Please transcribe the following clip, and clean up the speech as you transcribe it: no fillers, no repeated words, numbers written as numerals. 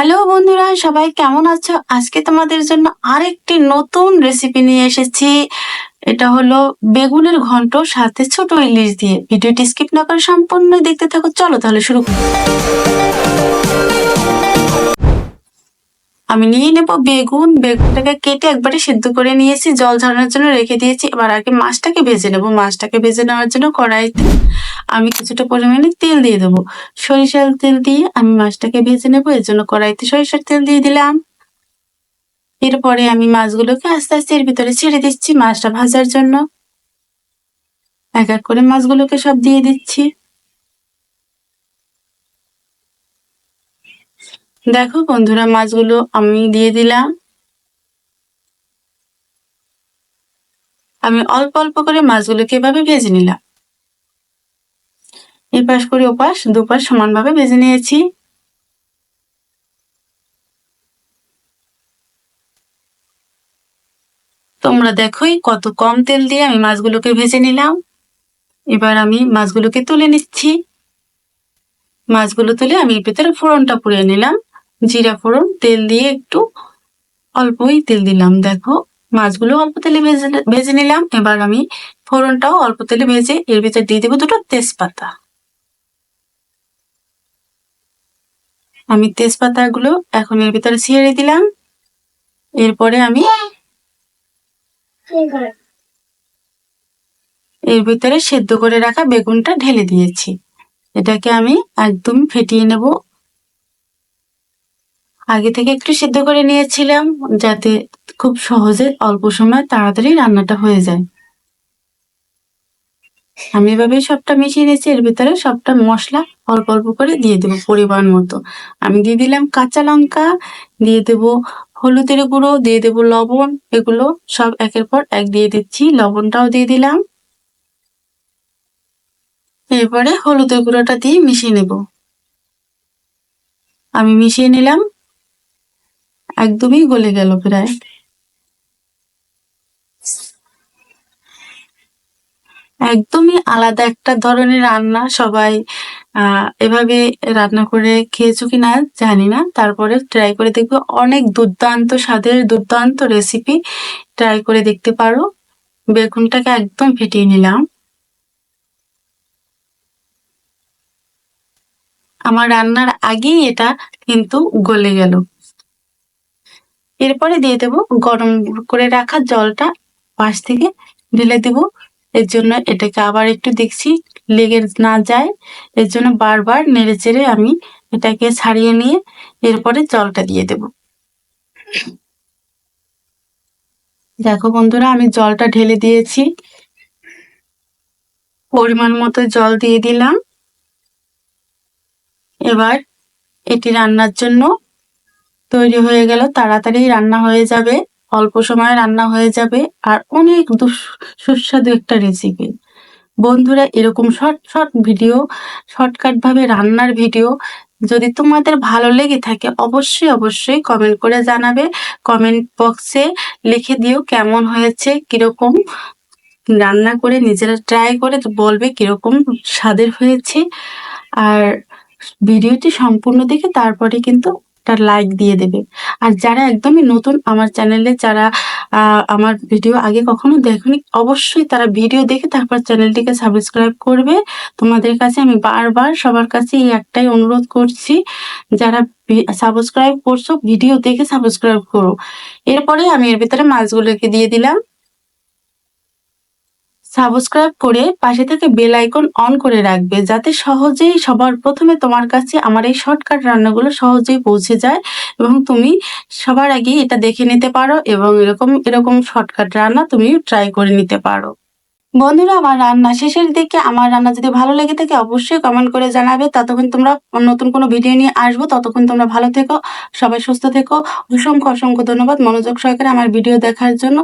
Hello বন্ধুরা, সবাই কেমন আছো? আজকে তোমাদের জন্য আরেকটি নতুন রেসিপি নিয়ে এসেছি। এটা হলো বেগুনের ঘন্ট সাথে ছোট ইলিশ দিয়ে। ভিডিওটি স্কিপ না করে সম্পূর্ণ দেখতে থাকো। চলো তাহলে শুরু করি। আমি নিয়ে নেব বেগুনটাকে কেটে একবারে সিদ্ধ করে নিয়েছি, জল ঝরানোর জন্য রেখে দিয়েছি। এবার আগে মাছটাকে ভেজে নেব। মাছটাকে ভেজে নেওয়ার জন্য কড়াইতে আমি কিছুটা পরিমাণে তেল দিয়ে দেবো। সরিষার তেল দিয়ে আমি মাছটাকে ভেজে নেবো, এর জন্য কড়াইতে সরিষার তেল দিয়ে দিলাম। এরপরে আমি মাছগুলোকে আস্তে আস্তে এর ভিতরে ছেড়ে দিচ্ছি মাছটা ভাজার জন্য। এক এক করে মাছগুলোকে সব দিয়ে দিচ্ছি। দেখো বন্ধুরা, মাছগুলো আমি দিয়ে দিলাম। আমি অল্প অল্প করে মাছগুলোকে এভাবে ভেজে নিলাম। এপাশ করে ওপাশ দুপাশ সমানভাবে ভেজে নিয়েছি। তোমরা দেখোই কত কম তেল দিয়ে আমি মাছগুলোকে ভেজে নিলাম। এবার আমি মাছগুলোকে তুলে নিচ্ছি। মাছগুলো তুলে আমি এর ভিতরে ফোড়নটা পুড়িয়ে নিলাম। জিরা ফোড়ন তেল দিয়ে একটু অল্পই তেল দিলাম। দেখো মাছগুলো অল্প তেলে ভেজে নিলাম। এবার আমি ফোড়নটাও অল্প তেলে ভেজে এর ভিতরে দিয়ে দেবো দুটো তেজপাতা। আমি তেজপাতাগুলো এখন এর ভিতরে ছেড়ে দিলাম। এরপরে আমি এর ভিতরে সেদ্ধ করে রাখা বেগুনটা ঢেলে দিয়েছি। এটাকে আমি একদম ফেটিয়ে নেব। আগে থেকে একটু সেদ্ধ করে নিয়েছিলাম যাতে খুব সহজে অল্প সময় তাড়াতাড়ি রান্নাটা হয়ে যায়। আমি এভাবে সবটা মিশিয়ে নিয়েছি। এর ভিতরে সবটা মশলা অল্প অল্প করে দিয়ে দেবো পরিমাণ মতো। আমি দিয়ে দিলাম কাঁচা লঙ্কা, দিয়ে দেবো হলুদের গুঁড়ো, দিয়ে দেবো লবণ। এগুলো সব একের পর এক দিয়ে দিচ্ছি। লবণটাও দিয়ে দিলাম। এরপরে হলুদের গুঁড়োটা দিয়ে মিশিয়ে নেব। আমি মিশিয়ে নিলাম। একদমই গলে গেল প্রায়। একদমই আলাদা একটা ধরনের রান্না। সবাই এভাবে রান্না করে খেয়েছো কিনা জানি না, তারপরে ট্রাই করে দেখবে। অনেক দুর্দান্ত স্বাদের দুর্দান্ত রেসিপি, ট্রাই করে দেখতে পারো। বেগুনটাকে একদম ফেটিয়ে নিলাম। আমার রান্নার আগেই এটা কিন্তু গলে গেল। এরপরে দিয়ে দেবো গরম করে রাখা জলটা, পাশ থেকে ঢেলে দেব। এর জন্য এটাকে আবার একটু দেখছি লেগে না যায়, এর জন্য বারবার নেড়ে চেড়ে আমি এটাকে ছাড়িয়ে নিয়ে এরপরে জলটা দিয়ে দেব। দেখো বন্ধুরা, আমি জলটা ঢেলে দিয়েছি। পরিমাণ মতো জল দিয়ে দিলাম। এবার এটি রান্নার জন্য তৈরি হয়ে গেল। তাড়াতাড়ি রান্না হয়ে যাবে, অল্প সময়ে রান্না হয়ে যাবে, আর অনেক সুস্বাদু একটা রেসিপি। বন্ধুরা, এরকম শর্ট শর্ট ভিডিও, শর্টকাট ভাবে রান্নার ভিডিও যদি তোমাদের ভালো লেগে থাকে অবশ্যই অবশ্যই কমেন্ট করে জানাবে। কমেন্ট বক্সে লিখে দিও কেমন হয়েছে, কিরকম রান্না করে নিজেরা ট্রাই করে বলবে কিরকম স্বাদের হয়েছে। আর ভিডিওটি সম্পূর্ণ দেখে তারপরে কিন্তু একটা লাইক দিয়ে দেবে। আর যারা একদমই নতুন আমার চ্যানেলে, যারা আমার ভিডিও আগে কখনো দেখেনি, অবশ্যই তারা ভিডিও দেখে তারপর চ্যানেলটিকে সাবস্ক্রাইব করবে। তোমাদের কাছে আমি বারবার সবার কাছে এই একটাই অনুরোধ করছি, যারা সাবস্ক্রাইব করছো ভিডিও দেখে সাবস্ক্রাইব করো। এরপরে আমি এর ভিতরে মাছগুলোকে দিয়ে দিলাম। সাবস্ক্রাইব করে পাশে থেকে বেল আইকন অন করে রাখবে, যাতে সহজেই সবার প্রথমে তোমার কাছে আমার এই শর্টকাট রান্নাগুলো সহজেই পৌঁছে যায় এবং তুমি সবার আগে এটা দেখে নিতে পারো এবং এরকম এরকম শর্টকাট রান্না তুমি ট্রাই করে নিতে পারো। বন্ধুরা, আমার রান্না শেষের দিকে আমার রান্না যদি ভালো লেগে থাকে অবশ্যই কমেন্ট করে জানাবে। ততক্ষণ তোমরা নতুন কোনো ভিডিও নিয়ে আসবো, ততক্ষণ তোমরা ভালো থেকো, সবাই সুস্থ থেকো। অসংখ্য অসংখ্য ধন্যবাদ মনোযোগ সহকারে আমার ভিডিও দেখার জন্য।